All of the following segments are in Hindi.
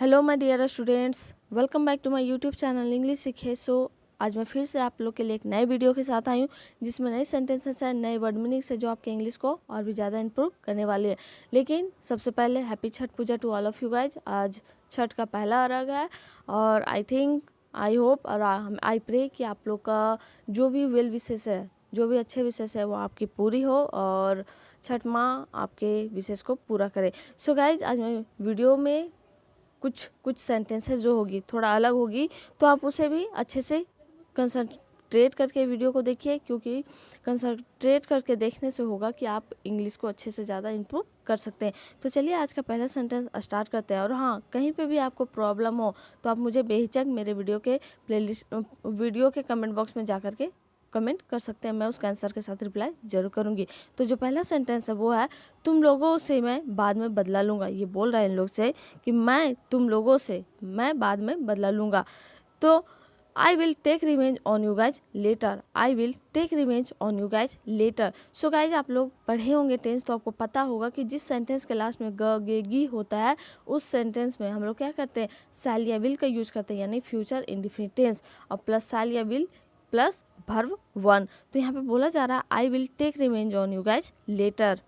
Hello my dear students, welcome back to my YouTube channel English सीखे। आज मैं फिर से आप लोग के लिए एक नए वीडियो के साथ आई हूँ जिसमें नए सेंटेंसेस हैं, नए वर्ड मीनिंग्स है जो आपके इंग्लिश को और भी ज़्यादा इंप्रूव करने वाली है। लेकिन सबसे पहले happy Chhath Puja to all of you guys. आज छठ का पहला अर्घ है और आई होप और आई प्रे कि आप लोग का जो भी वेल विशेष है, जो भी अच्छे विशेष है वो आपकी पूरी हो और छठ माँ आपके विशेष को पूरा करे। सो गाइज, आज मैं वीडियो में कुछ सेंटेंसेस जो होगी थोड़ा अलग होगी, तो आप उसे भी अच्छे से कंसंट्रेट करके वीडियो को देखिए, क्योंकि कंसंट्रेट करके देखने से होगा कि आप इंग्लिश को अच्छे से ज़्यादा इम्प्रूव कर सकते हैं। तो चलिए आज का पहला सेंटेंस स्टार्ट करते हैं। और हाँ, कहीं पे भी आपको प्रॉब्लम हो तो आप मुझे बेहिचक मेरे वीडियो के कमेंट बॉक्स में जा करके कमेंट कर सकते हैं, मैं उसका आंसर के साथ रिप्लाई जरूर करूंगी। तो जो पहला सेंटेंस है वो है, तुम लोगों से मैं बाद में बदला लूँगा। ये बोल रहा है इन लोग से कि मैं तुम लोगों से मैं बाद में बदला लूँगा। तो I will take revenge on you guys later. I will take revenge on you guys later. So guys, आप लोग पढ़े होंगे टेंस तो आपको पता होगा कि जिस सेंटेंस के लास्ट में ग गे गी होता है उस सेंटेंस में हम लोग क्या करते हैं, शैल या विल का यूज करते हैं, यानी फ्यूचर इंडेफिनिट टेंस और प्लस शैल या विल प्लस वर्ब वन। तो यहाँ पे बोला जा रहा है I will take revenge on you guys later.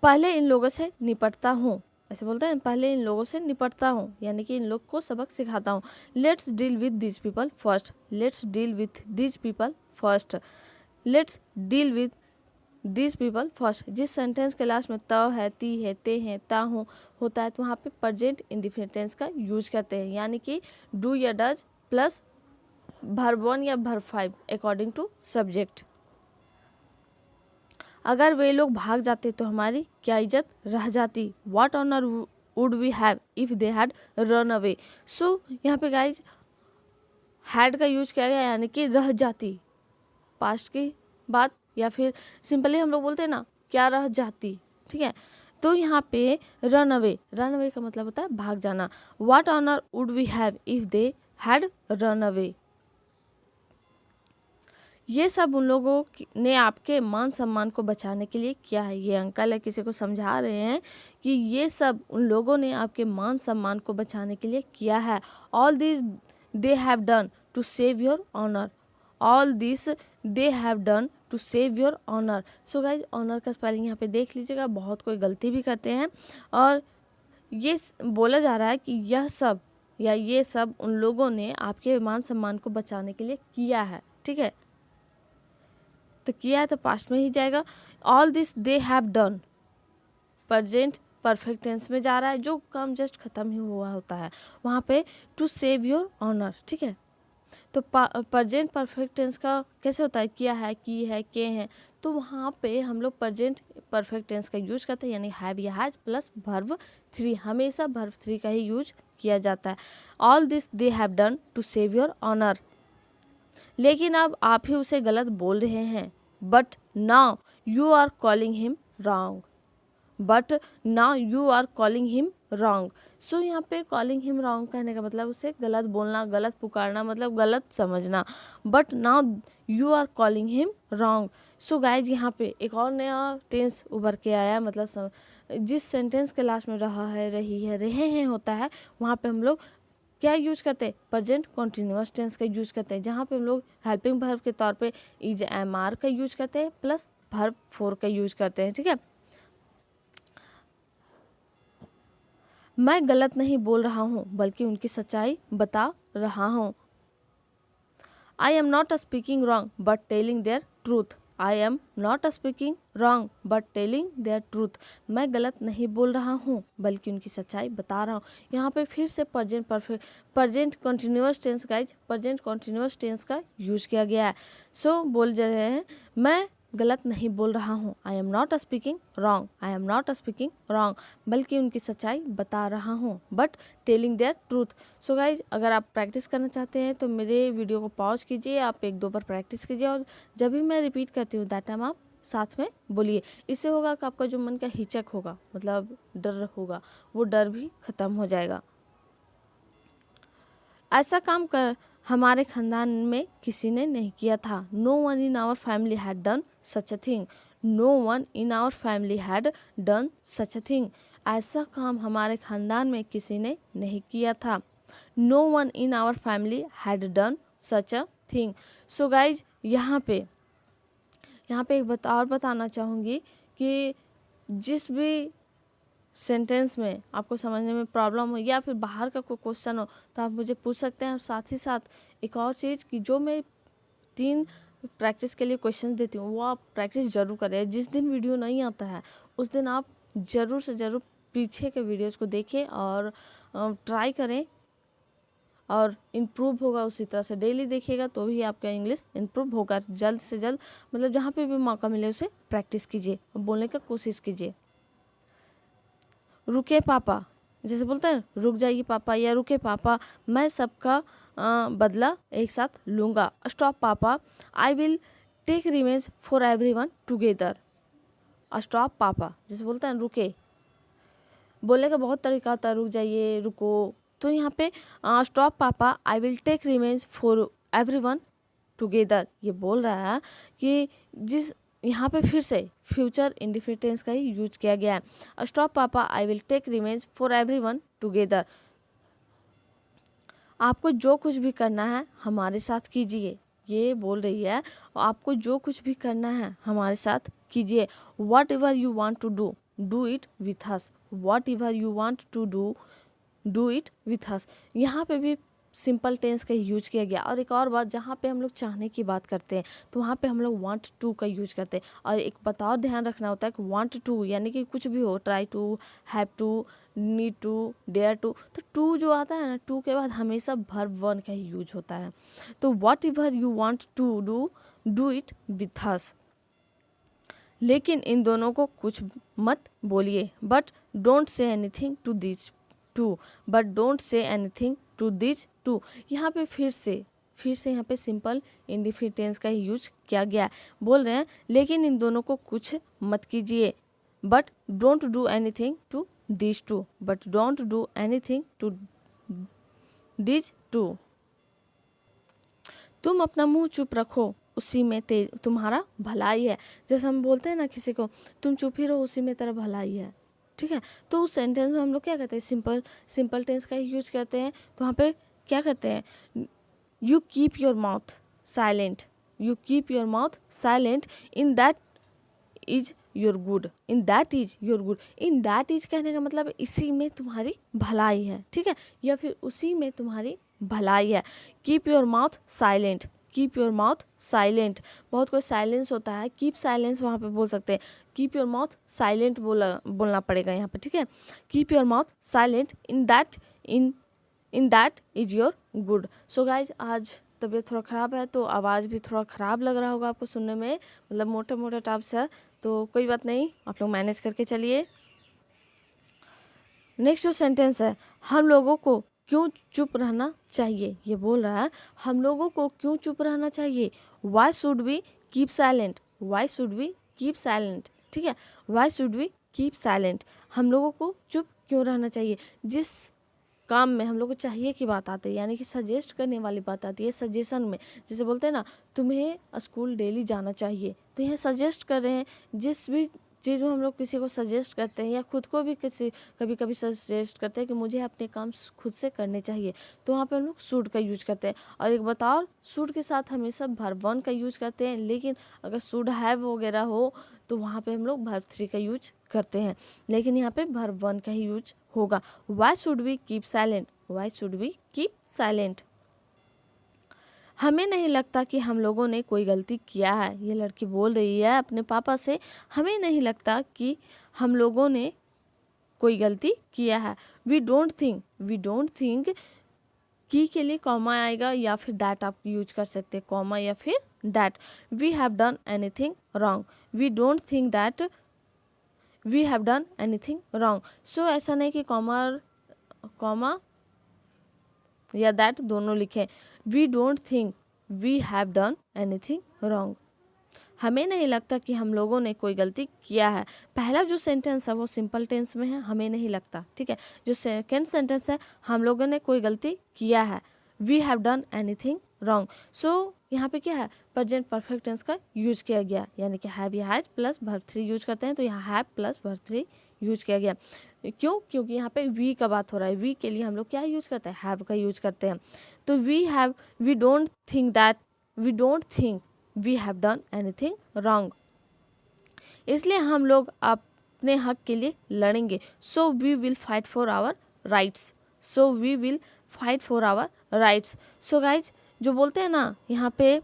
पहले इन लोगों से निपटता हूँ, ऐसे बोलते हैं, पहले इन लोगों से निपटता हूँ, यानी कि इन लोग को सबक सिखाता हूँ। Let's deal with these people first. Let's deal with these people first. Let's deal with these people first. जिस सेंटेंस के लास्ट में त है, ती है, ते हैं, ता हूँ होता है तो वहाँ पे प्रेजेंट इंडेफिनिट टेंस का यूज करते हैं, यानी कि डू या डज प्लस वर्ब वन या verb five according to subject. अगर वे लोग भाग जाते तो हमारी क्या इज्जत रह जाती। What honour would we have if they had run away. So यहाँ पे गाइज हैड का यूज किया गया, यानी कि रह जाती, पास्ट की बात, या फिर सिंपली हम लोग बोलते हैं ना क्या रह जाती, ठीक है। तो यहाँ पे रन अवे का मतलब होता है भाग जाना। What honour would we have if they had run away. ये सब उन लोगों ने आपके मान सम्मान को बचाने के लिए किया है। ये अंकल है, किसी को समझा रहे हैं कि ये सब उन लोगों ने आपके मान सम्मान को बचाने के लिए किया है। All this they have done to save your honour. All this they have done to save your honour. So guys, honour का स्पेलिंग यहाँ पे देख लीजिएगा, बहुत कोई गलती भी करते हैं। और ये बोला जा रहा है कि यह सब या ये सब उन लोगों ने आपके मान सम्मान को बचाने के लिए किया है, ठीक है। तो किया है तो पास्ट में ही जाएगा। All this they have done, present perfect tense में जा रहा है, जो काम जस्ट खत्म ही हुआ होता है वहाँ पे टू सेव योर ऑनर, ठीक है। तो प्रेजेंट परफेक्ट टेंस का कैसे होता है, किया है, की है, के हैं, तो वहाँ पे हम लोग प्रेजेंट परफेक्ट टेंस का यूज करते हैं, यानी हैव या हैज प्लस वर्ब थ्री। हमेशा वर्ब थ्री का ही यूज किया जाता है। All this they have done to save your honour. लेकिन अब आप ही उसे गलत बोल रहे हैं। But now you are calling him wrong. But now you are calling him wrong. So यहाँ पे कॉलिंग हिम रॉन्ग कहने का मतलब उसे गलत बोलना, गलत पुकारना, मतलब गलत समझना। But now you are calling him wrong. So guys, यहाँ पे एक और नया टेंस उभर के आया, मतलब जिस सेंटेंस के लास्ट में रहा है, रही है, रहे हैं होता है, वहाँ पे हम लोग क्या यूज करते हैं, प्रेजेंट कॉन्टिन्यूअस टेंस का यूज करते हैं, जहाँ पे हम लोग हेल्पिंग वर्ब के तौर पे इज एम आर का यूज करते हैं प्लस वर्ब फोर का यूज करते हैं, ठीक है। मैं गलत नहीं बोल रहा हूँ बल्कि उनकी सच्चाई बता रहा हूँ। I am not speaking wrong but telling their truth. I am not speaking wrong but telling their truth. मैं गलत नहीं बोल रहा हूँ बल्कि उनकी सच्चाई बता रहा हूँ। यहाँ पे फिर से present continuous tense guys, present continuous tense का यूज किया गया है। सो बोल जा रहे हैं मैं गलत नहीं बोल रहा हूँ, I am not speaking wrong, I am not speaking wrong, बल्कि उनकी सच्चाई बता रहा हूँ, but telling their truth. So guys, अगर आप प्रैक्टिस करना चाहते हैं तो मेरे वीडियो को पॉज कीजिए, आप एक दो बार प्रैक्टिस कीजिए और जब भी मैं रिपीट करती हूँ दैट टाइम आप साथ में बोलिए। इससे होगा कि आपका जो मन का हिचक होगा, मतलब डर होगा, वो डर भी खत्म हो जाएगा। ऐसा काम कर हमारे खानदान में किसी ने नहीं किया था। No one in our family had done such a thing. No one in our family had done such a thing. ऐसा काम हमारे खानदान में किसी ने नहीं किया था। No one in our family had done such a thing. So guys यहाँ पे एक और बताना चाहूँगी कि जिस भी सेंटेंस में आपको समझने में प्रॉब्लम हो या फिर बाहर का कोई क्वेश्चन हो तो आप मुझे पूछ सकते हैं। और साथ ही साथ एक और चीज़ कि जो मैं 3 प्रैक्टिस के लिए क्वेश्चन देती हूँ वो आप प्रैक्टिस ज़रूर करें। जिस दिन वीडियो नहीं आता है उस दिन आप ज़रूर से ज़रूर पीछे के वीडियोज़ को देखें और ट्राई करें और इम्प्रूव होगा। उसी तरह से डेली देखिएगा तो भी आपका इंग्लिश इम्प्रूव होगा। जल्द से जल्द मतलब जहाँ पे भी मौका मिले उसे प्रैक्टिस कीजिए, बोलने का कोशिश कीजिए। रुके पापा, जैसे बोलते हैं रुक जाइए पापा या रुके पापा, मैं सबका बदला एक साथ लूँगा। Stop papa, I will take revenge for everyone together. Stop papa, जैसे बोलते हैं रुके, बोलने का बहुत तरीका होता है, रुक जाइए, रुको। तो यहाँ पे stop papa, I will take revenge for everyone together, ये बोल रहा है कि जिस यहाँ पे फिर से फ्यूचर इंडेफिनिट टेंस का ही यूज किया गया है। Stop papa, I will take revenge for everyone together. आपको जो कुछ भी करना है हमारे साथ कीजिए, ये बोल रही है। आपको जो कुछ भी करना है हमारे साथ कीजिए। Whatever you want to do, do it with us. Whatever you want to do it with us. यहाँ पे भी सिंपल टेंस का यूज किया गया। और एक और बात, जहाँ पे हम लोग चाहने की बात करते हैं तो वहाँ पे हम लोग वांट टू का यूज करते हैं। और एक बात और ध्यान रखना होता है कि वांट टू यानी कि कुछ भी हो, try to, have to, need to, dare to, तो टू जो आता है ना, टू के बाद हमेशा वर्ब वन का ही यूज होता है। तो whatever you want to do it with us. लेकिन इन दोनों को कुछ मत बोलिए, but don't say anything to this two, but don't say anything to this two. यहाँ पे फिर से यहाँ पे सिंपल इंडेफिनिट टेंस का ही यूज किया गया है। बोल रहे हैं लेकिन इन दोनों को कुछ मत कीजिए, but don't do anything to this two, but don't do anything to this two. तुम अपना मुंह चुप रखो, उसी में तुम्हारा भलाई है। जैसे हम बोलते हैं ना किसी को, तुम चुप ही रहो, उसी में तेरा भलाई है, ठीक है। तो उस सेंटेंस में हम लोग क्या कहते हैं, सिंपल टेंस का ही यूज करते हैं। तो वहाँ पे क्या कहते हैं, you keep your mouth silent, you keep your mouth silent, in that is your good, in that is your good. In that is कहने का मतलब इसी में तुम्हारी भलाई है, ठीक है, या फिर उसी में तुम्हारी भलाई है। Keep your mouth silent, keep your mouth silent. बहुत कोई साइलेंस होता है, कीप साइलेंस वहाँ पे बोल सकते हैं, कीप योर माउथ साइलेंट बोलना पड़ेगा यहाँ पे, ठीक है। Keep your mouth silent, in that is your good. So guys आज तबीयत थोड़ा ख़राब है तो आवाज़ भी थोड़ा ख़राब लग रहा होगा आपको सुनने में, मतलब मोटे मोटे टर्म्स है, तो कोई बात नहीं, आप लोग मैनेज करके चलिए। नेक्स्ट जो सेंटेंस है, हम लोगों को क्यों चुप रहना चाहिए, ये बोल रहा है हम लोगों को क्यों चुप रहना चाहिए। Why should we keep silent, why should we keep silent, ठीक है, why should we keep silent. हम लोगों को चुप क्यों रहना चाहिए। जिस काम में हम लोग को चाहिए की बात आती है, यानी कि सजेस्ट करने वाली बात आती है, सजेशन में, जैसे बोलते हैं ना तुम्हें स्कूल डेली जाना चाहिए, तो यह सजेस्ट कर रहे हैं। जिस भी चीज़ में हम लोग किसी को सजेस्ट करते हैं या खुद को भी कभी कभी सजेस्ट करते हैं कि मुझे अपने काम खुद से करने चाहिए, तो वहाँ पे हम लोग शुड का यूज करते हैं। और एक बताओ, शुड के साथ हमेशा वर्ब वन का यूज करते हैं, लेकिन अगर शुड हैव वगैरह हो तो वहाँ पे हम लोग वर्ब थ्री का यूज करते हैं, लेकिन यहाँ पे वर्ब वन का ही यूज होगा। Why should we keep silent, why should we keep silent. हमें नहीं लगता कि हम लोगों ने कोई गलती किया है, ये लड़की बोल रही है अपने पापा से, हमें नहीं लगता कि हम लोगों ने कोई गलती किया है। वी डोंट थिंक, की के लिए कॉमा आएगा या फिर दैट आप यूज कर सकते हैं, कॉमा या फिर that. We have done anything wrong, we don't think that we have done anything wrong. So ऐसा नहीं कि कॉमा या दैट दोनों लिखें। We don't think we have done anything wrong, हमें नहीं लगता कि हम लोगों ने कोई गलती किया है। पहला जो सेंटेंस है वो सिंपल टेंस में है, हमें नहीं लगता, ठीक है। जो सेकंड सेंटेंस है, हम लोगों ने कोई गलती किया है, we have done anything wrong. So यहाँ पे क्या है, प्रेजेंट परफेक्ट टेंस का यूज किया गया, यानी कि हैव या has plus verb three use करते हैं, तो यहाँ have plus verb three use किया गया। क्यों? क्योंकि यहाँ पे वी का बात हो रहा है। वी के लिए हम लोग क्या यूज करते हैं? हैव का यूज करते हैं। तो we don't think we have done anything wrong, इसलिए हम लोग अपने हक के लिए लड़ेंगे। So we will fight for our rights. So we will fight for our rights. So guys, जो बोलते हैं ना यहाँ पे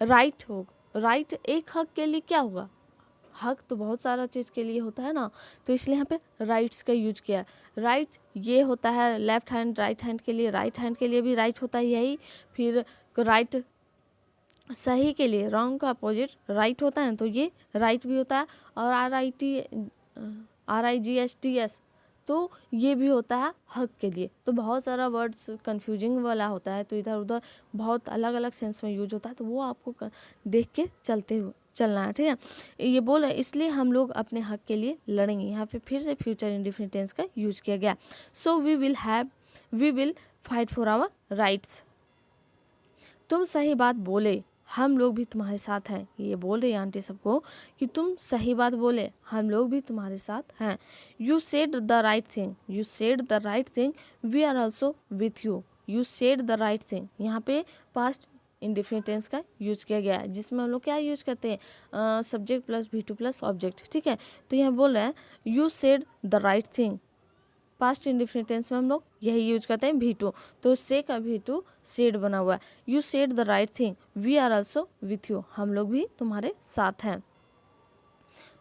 राइट एक हक के लिए क्या होगा? हक तो बहुत सारा चीज़ के लिए होता है ना, तो इसलिए यहाँ पे राइट्स का यूज किया। राइट ये होता है लेफ्ट हैंड, राइट हैंड के लिए, राइट हैंड के लिए भी राइट होता है यही। फिर राइट सही के लिए, रॉन्ग का अपोजिट राइट होता है, तो ये राइट भी होता है। और RIGHTS तो ये भी होता है हक के लिए। तो बहुत सारा वर्ड्स कंफ्यूजिंग वाला होता है, तो इधर उधर बहुत अलग अलग सेंस में यूज होता है, तो वो आपको देख के चलना है, ठीक है। ये बोल है इसलिए हम लोग अपने हक के लिए लड़ेंगे। यहाँ पे फिर से फ्यूचर इंडेफिनिट टेंस का यूज किया गया। So we will fight for our rights. तुम सही बात बोले, हम लोग भी तुम्हारे साथ हैं। ये बोल रही है आंटी सबको कि तुम सही बात बोले, हम लोग भी तुम्हारे साथ हैं। You said the right thing, we are also with you. You said the right thing, यहाँ पे पास्ट इंडेफिनिट टेंस का यूज किया गया है, जिसमें हम लोग क्या यूज करते हैं? Subject plus V2 plus object, ठीक है। तो यहाँ बोल रहे हैं you said the right thing, past indefinite tense में हम लोग यही यूज करते हैं V2, तो से का V2 सेड बना हुआ है। You said the right thing, we are also with you, हम लोग भी तुम्हारे साथ हैं।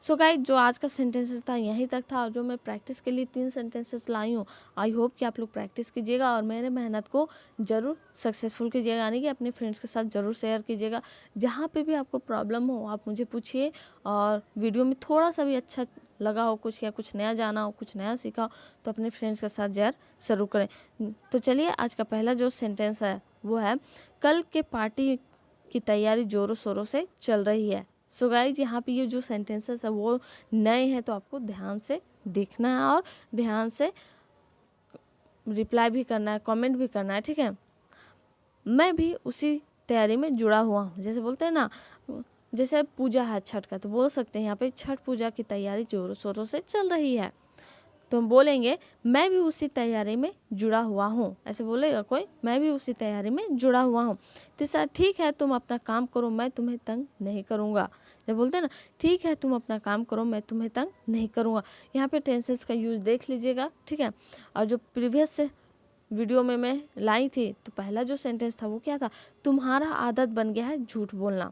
सो गाइस, जो आज का सेंटेंसेस था यहीं तक था, और जो मैं प्रैक्टिस के लिए 3 सेंटेंसेस लाई हूँ, आई होप कि आप लोग प्रैक्टिस कीजिएगा और मेरे मेहनत को ज़रूर सक्सेसफुल कीजिएगा, यानी कि अपने फ्रेंड्स के साथ ज़रूर शेयर कीजिएगा। जहाँ पे भी आपको प्रॉब्लम हो आप मुझे पूछिए, और वीडियो में थोड़ा सा भी अच्छा लगा हो कुछ, या कुछ नया जाना हो, कुछ नया सीखा हो, तो अपने फ्रेंड्स के साथ शेयर ज़रूर करें। तो चलिए, आज का पहला जो सेंटेंस है वो है, कल के पार्टी की तैयारी ज़ोरों शोरों से चल रही है। सो गाइज, यहाँ पे ये जो सेंटेंसेस है वो नए हैं, तो आपको ध्यान से देखना है और ध्यान से रिप्लाई भी करना है, कमेंट भी करना है, ठीक है। मैं भी उसी तैयारी में जुड़ा हुआ हूँ। जैसे बोलते हैं ना, जैसे पूजा है छठ का, तो बोल सकते हैं यहाँ पे छठ पूजा की तैयारी जोरों शोरों से चल रही है। तो हम बोलेंगे मैं भी उसी तैयारी में जुड़ा हुआ हूँ। ऐसे बोलेगा कोई, मैं भी उसी तैयारी में जुड़ा हुआ हूँ। तीसरा, ठीक है तुम अपना काम करो, मैं तुम्हें तंग नहीं करूँगा। जब बोलते हैं ना, ठीक है तुम अपना काम करो, मैं तुम्हें तंग नहीं करूँगा, यहाँ पे टेंसेस का यूज देख लीजिएगा, ठीक है। और जो प्रीवियस से वीडियो में मैं लाई थी, तो पहला जो सेंटेंस था वो क्या था? तुम्हारा आदत बन गया है झूठ बोलना।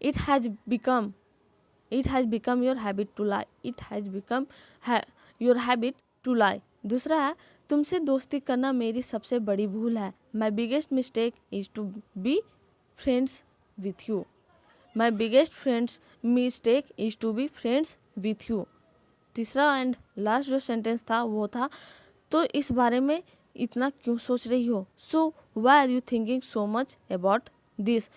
It has become your habit to lie. It has become your habit to lie. दूसरा है, तुमसे दोस्ती करना मेरी सबसे बड़ी भूल है। My biggest mistake is to be friends with you. My biggest mistake is to be friends with you. तीसरा एंड लास्ट जो सेंटेंस था वो था, तो इस बारे में इतना क्यों सोच रही हो? So why are you thinking so much about this.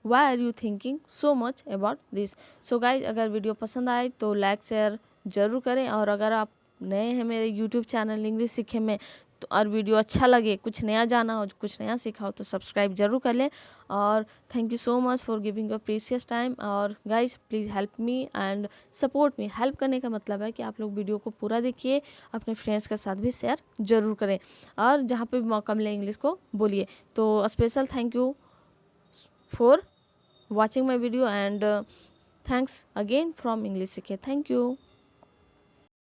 Why are you thinking so much about this? So guys, अगर वीडियो पसंद आए तो लाइक शेयर ज़रूर करें, और अगर आप नए हैं मेरे यूट्यूब चैनल इंग्लिश सीखे में, तो और वीडियो अच्छा लगे, कुछ नया जाना हो, कुछ नया सीखा हो, तो सब्सक्राइब जरूर कर लें। और thank you so much for giving your precious time. और guys please help me and support me. Help करने का मतलब है कि आप लोग वीडियो को पूरा देखिए, अपने फ्रेंड्स के साथ भी शेयर जरूर करें, और जहाँ पे भी मौका मिले इंग्लिश को बोलिए। तो special thank you for watching my video, and thanks again from English Sikhe. Thank you.